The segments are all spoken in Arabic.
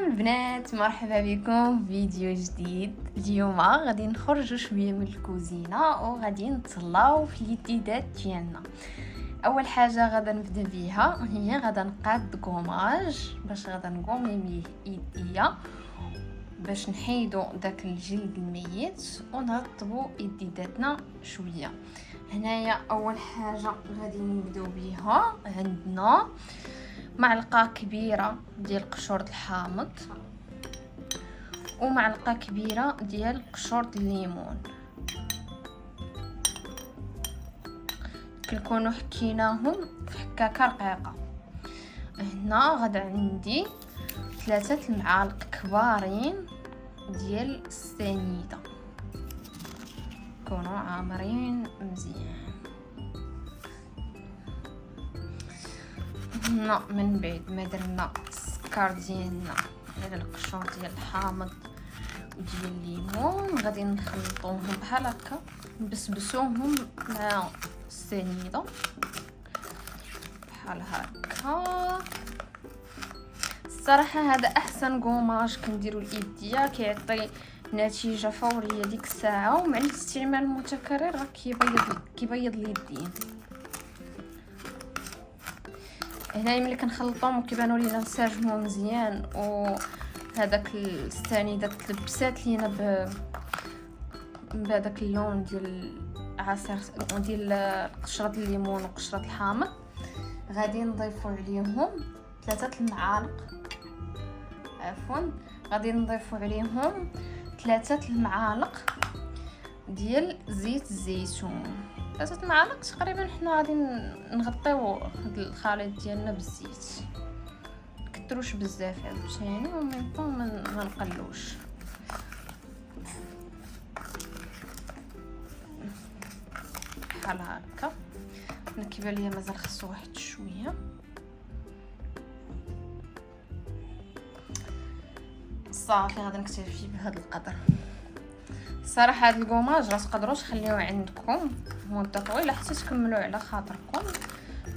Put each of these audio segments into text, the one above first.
البنات، مرحبا بكم في فيديو جديد. اليوم غادي نخرجوا شويه من الكوزينه وغادي نتهلاو في اليديدات ديالنا. اول حاجه غادا نبدا بها هي غادا نقاد كوماج باش غادا نقومي بيه يديا باش نحيدو داك الجلد الميت ونرطبوا يديداتنا شويه. هنايا اول حاجه غادي نبداو بها، عندنا معلقه كبيره ديال قشور الحامض ومعلقه كبيره ديال قشور الليمون. كنكونوا حكيناهم في حكاكه رقيقه. هنا غدا عندي 3 المعالق كبارين ديال السنيده، كونوا عامرين مزيان. هنا من بعد ما درنا السكر ديالنا على القشور ديال الحامض وديال الليمون، غادي نخلطوهم بحال هكا، نبسبسوهم مع السنيده بحال هكا. الصراحه هذا احسن كوماج كنديروا لإيديا، كيعطي نتيجه فوريه ديك الساعه، ومع الاستعمال المتكرر راه كيبيض اليدين. هنا ملي كنخلطهم كيبانوا لينا نساجموا مزيان، وهذاك السنيده تلبسات لينا بهذاك اللون ديال عصير ديال قشره الليمون وقشره الحامض. غادي نضيفوا عليهم 3 المعالق، غادي نضيفوا عليهم 3 المعالق ديال زيت الزيتون. 3 معالق تقريبا. حنا غادي نغطيو هاد الخليط ديالنا بالزيت، مكثروش بزاف عاوتاني ومنطون ما نقلوش. بحال هكا. انا كيبان ليا مازال خصو واحد شويه. صافي غادي نكتفي بهذا القدر. صراحه هذا الكوماج راه تقدروش تخليوه عندكم مده طويله حتى تكملوا على خاطركم.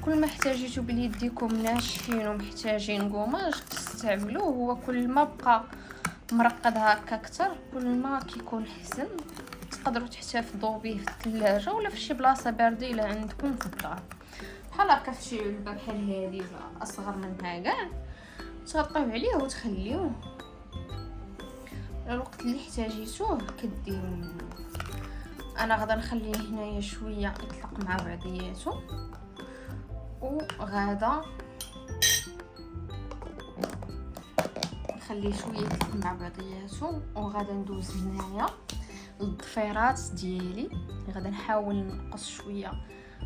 كل ما احتاجيتو بليديكم ناشفين ومحتاجين كوماج تستعملوه، هو كل ما بقى مرقد هكا اكثر كل ما كيكون حسن. تقدروا تحتفظوا به في الثلاجه ولا في شي بلاصه بارده الا عندكم في الدار، بحال هكا في شي علبه بحال هذه ولا اصغر منها كاع، تغطيو عليه وتخليوه الوقت اللي احتاجيتوه كديروا منه. انا غادا نخليه هنايا شويه يطلق مع بعضياته، وغادا نخليه شويه يطلق مع بعضياته، وغادا ندوز هنايا الضفيرات ديالي. غادا نحاول نقص شويه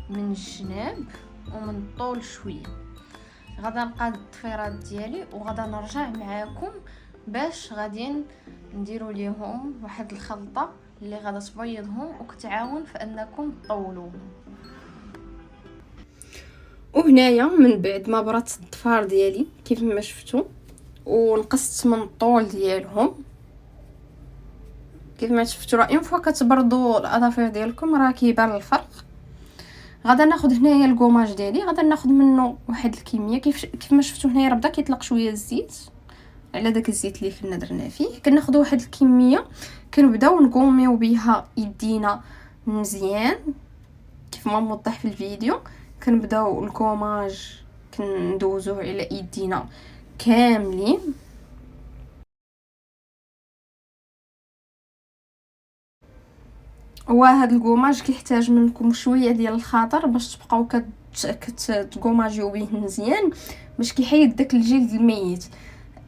من الجناب ومن الطول شويه. غادا نقاد الضفيرات ديالي وغادا نرجع معاكم باش غادي نديروا ليهم واحد الخلطه اللي غادا تبيضهم وكتعاون في انكم تطولوهم. وهنايا من بعد ما برات الضفار ديالي كيف ما شفتوا ونقصت من الطول ديالهم كيف ما شفتوا، راه اون فوا كتبردوا الاظافر ديالكم راه كيبان الفرق. غادا ناخذ هنايا الكوماج ديالي، غادا ناخذ منه واحد الكميه كيف ما شفتوا هنايا راه بدا كيطلق شويه الزيت على داك الزيت اللي كنا درنا فيه. كناخذ واحد الكميه كنبداو نقوميو بها يدينا مزيان كيف ما موضح في الفيديو. كنبداو الكوماج كندوزوه على يدينا كاملين. وهذا الكوماج كيحتاج منكم شويه ديال الخاطر باش تبقاو كتكوماجيو به مزيان باش كيحيد داك الجلد الميت.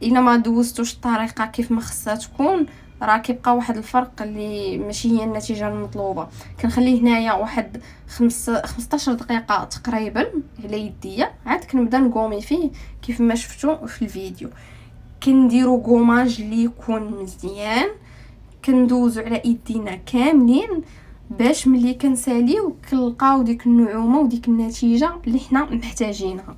الا ما دوزتوش الطريقه كيف ما خصها تكون راه كيبقى واحد الفرق اللي ماشي هي النتيجه المطلوبه. كنخليه هنايا واحد 15 دقيقه تقريبا على يديا، عاد كنبدا نقومي فيه كيف ما شفتوا في الفيديو. كنديروا كوماج اللي يكون مزيان، كندوزو على يدينا كاملين باش ملي كنساليو كنلقاو ديك النعومه وديك النتيجه اللي حنا محتاجينها.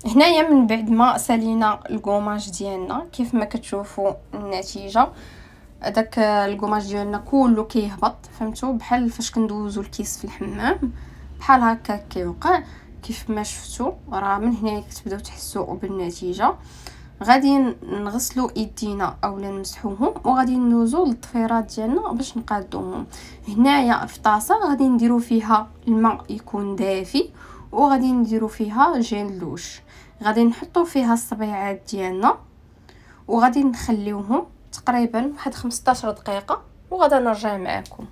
هنايا من بعد ما سالينا الكوماج ديالنا كيف ما كتشوفوا النتيجه، داك الكوماج ديالنا كله كيهبط، فهمتوا بحال فاش كندوزو الكيس في الحمام بحال هكا كيوقع. كيف ما شفتوا راه من هنا كتبداو تحسوا بالنتيجه. غادي نغسلوا ايدينا اولا نمسحوهم، وغادي ندوزو للضفيرات ديالنا باش نقادوهم. هنايا في طاسه غادي نديرو فيها الماء يكون دافي، وغادي نديرو فيها جيل دوش، غادي نحطو فيها الصبيعات ديالنا، وغادي نخليوهم تقريبا واحد 15 دقيقه، وغادا نرجع معكم.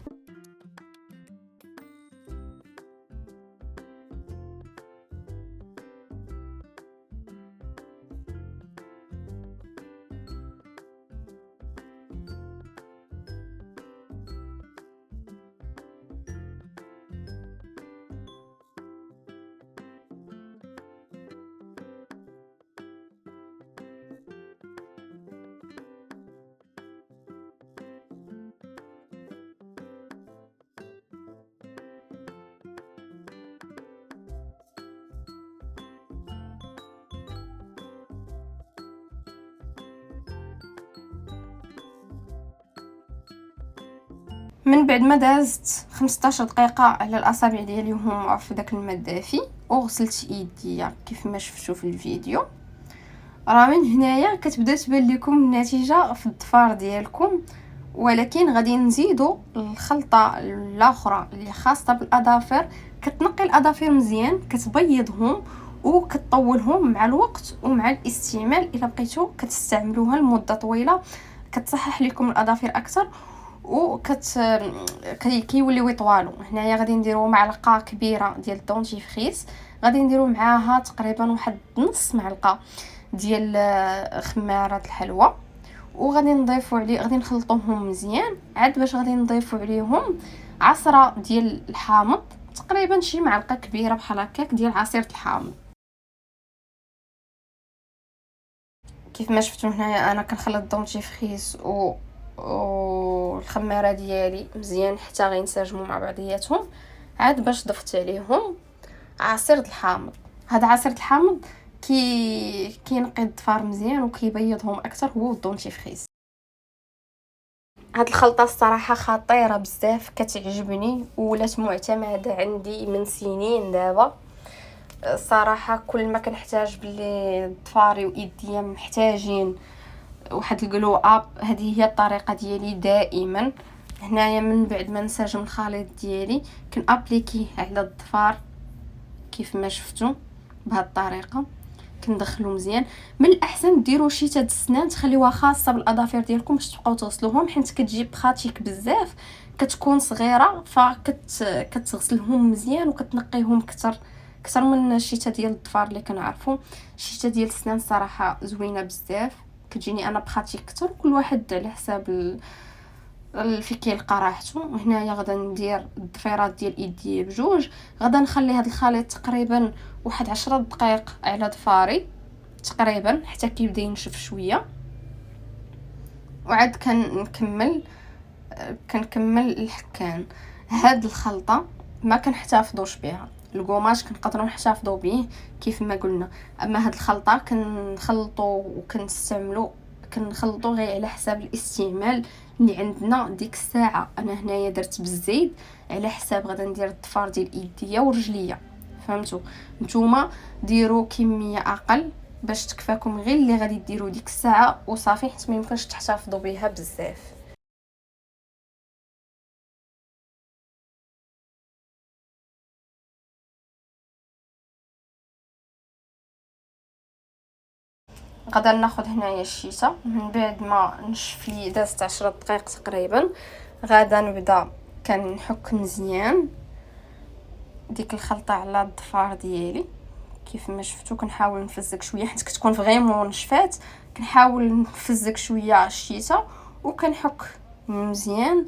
من بعد ما دازت 15 دقيقه على الاصابع ديالي هما في داك الماء الدافي، وغسلت ايديا كيف ما شفتوا في الفيديو، راه من هنايا كتبدا تبان لكم النتيجه في الضفار ديالكم. ولكن غادي نزيدوا الخلطه الاخرى اللي خاصه بالاظافر، كتنقي الاظافر مزيان، كتبيضهم وكتطولهم مع الوقت ومع الاستعمال. الا بقيتو كتستعملوها لمده طويله كتصحح لكم الاظافر اكثر، كيوليو يطوالوا. هنايا غادي نديروا معلقه كبيره ديال الدونتيفريس، غادي نديروا معاها تقريبا واحد نص معلقه ديال خماره الحلوى، وغادي نضيفوا عليه، غادي نخلطوهم مزيان عاد باش غادي نضيفوا عليهم عصره ديال الحامض، تقريبا شي معلقه كبيره بحال هكاك ديال عصير الحامض. كيف ما شفتوا هنايا انا كنخلط الدونتيفريس والخماره ديالي مزيان حتى غينسجموا مع بعضياتهم، عاد باش ضفت عليهم عصير الحامض. هذا عصير الحامض كينقي الضفار مزيان وكيبيضهم اكثر، هو الدونتيفريس. هاد الخلطه الصراحه خطيره بزاف، كتعجبني ولات معتمده عندي من سنين دابا. صراحه كل ما كنحتاج بلي ضفاري وايديا محتاجين واحد الجلو اب، هذه هي الطريقه ديالي دائما. هنايا من بعد ما نسجم الخليط ديالي كنابليكيه على الضفار كيف ما شفتوا بهذه الطريقه، كندخلو مزيان. من الاحسن ديروا شيته د السنان تخليوها خاصه بالاظافر ديالكم باش تبقاو تغسلوهم، حيت كتجي بخاتيك بزاف، كتكون صغيره كتغسلهم مزيان وكتنقيهم اكثر من الشيته ديال الضفار اللي كنعرفوا. الشيته ديال السنان صراحه زوينه بزاف، كتجيني انا بخاتيك اكثر، كل واحد على حساب في كيلقى راحته. هنايا غادا ندير الضفيرات ديال ايدي بجوج، غادا نخلي هذا الخليط تقريبا واحد 10 دقائق على ضفاري تقريبا حتى كيبدا ينشف شويه، وعاد كنكمل الحكان. هاد الخلطه ما كنحتفظوش بها، الكوماج كنقدروا نحتفظوا به كيف ما قلنا، اما هاد الخلطه كنخلطوا وكنستعملوا كنخلطوا غير على حساب الاستعمال اللي عندنا ديك الساعه. انا هنايا درت بالزيت على حساب غادا ندير الضفار ديال ايديا ورجليا، فهمتوا؟ نتوما ديروا كميه اقل باش تكفاكم غير اللي غادي ديروا ديك الساعه وصافي، حيت ما يمكنش تحتفظوا بها بزاف. غادا ناخذ هنايا الشيشه، من بعد ما نشف لي دازت 10 دقائق تقريبا، غادا نبدا كنحك مزيان ديك الخلطه على الضفار ديالي كيف ما شفتوا. كنحاول نفزك شويه حيت كتكون فريمون نشفات، كنحاول نفزك شويه الشيشه وكنحك مزيان.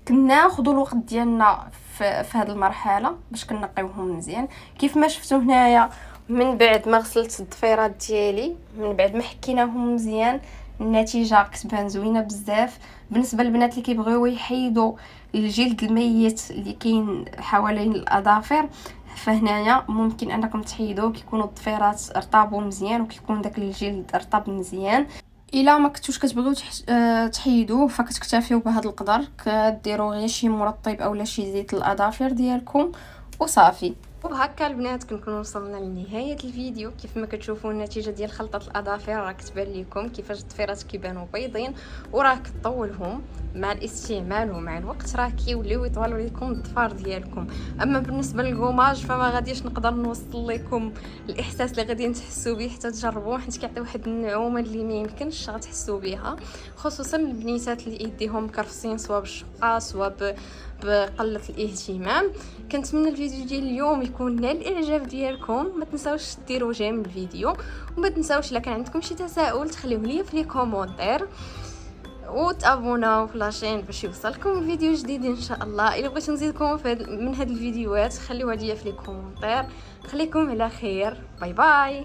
كناخذوا الوقت ديالنا في هذه المرحله باش كنقيوهم مزيان. كيف ما شفتوا هنايا من بعد ما غسلت الضفيرات ديالي، من بعد ما حكيناهم مزيان، النتيجه كتبان زوينه بزاف. بالنسبه للبنات اللي كيبغيو يحيدوا الجلد الميت اللي كاين حوالين الاظافر، فهنايا ممكن انكم تحيدوه، كيكونوا الضفيرات ارطبوا مزيان وكيكون داك الجلد ارطب مزيان. الا ما كنتوش كتبغيو تحيدوه فكتكتفيو بهذا القدر، كديروا غير شي مرطب اولا شي زيت الاظافر ديالكم وصافي. وهكا البنات كنكونوا وصلنا لنهايه الفيديو. كيف ما كتشوفوا النتيجه ديال خلطه الاظافر راه كتبان لكم كيفاش الضفيرات كيبانوا بيضين، وراه كطولهم مع الاستعمال ومع الوقت راه كيوليو يطولوا لكم الضفار ديالكم. اما بالنسبه للكوماج فما غاديش نقدر نوصل لكم الاحساس اللي غادي تحسوا به حتى تجربوه، حيت كيعطي واحد النعومه اللي ما يمكنش غتحسوا بها، خصوصا البنيتات اللي يديهم كرفسين سواء بالشقه سواء بقله الاهتمام. كنتمنى الفيديو ديال اليوم يكون نال الاعجاب ديالكم. ما تنساوش ديروا جيم الفيديو، وما تنساوش الا كان عندكم شي تساؤل تخليوه لي في لي كومونتير، وتابوناو في لاشين باش يوصلكم فيديو جديد ان شاء الله. الا بغيتو نزيدكم من هاد الفيديوهات خليوها ليا في لي كومونتير. خليكم على خير، باي باي.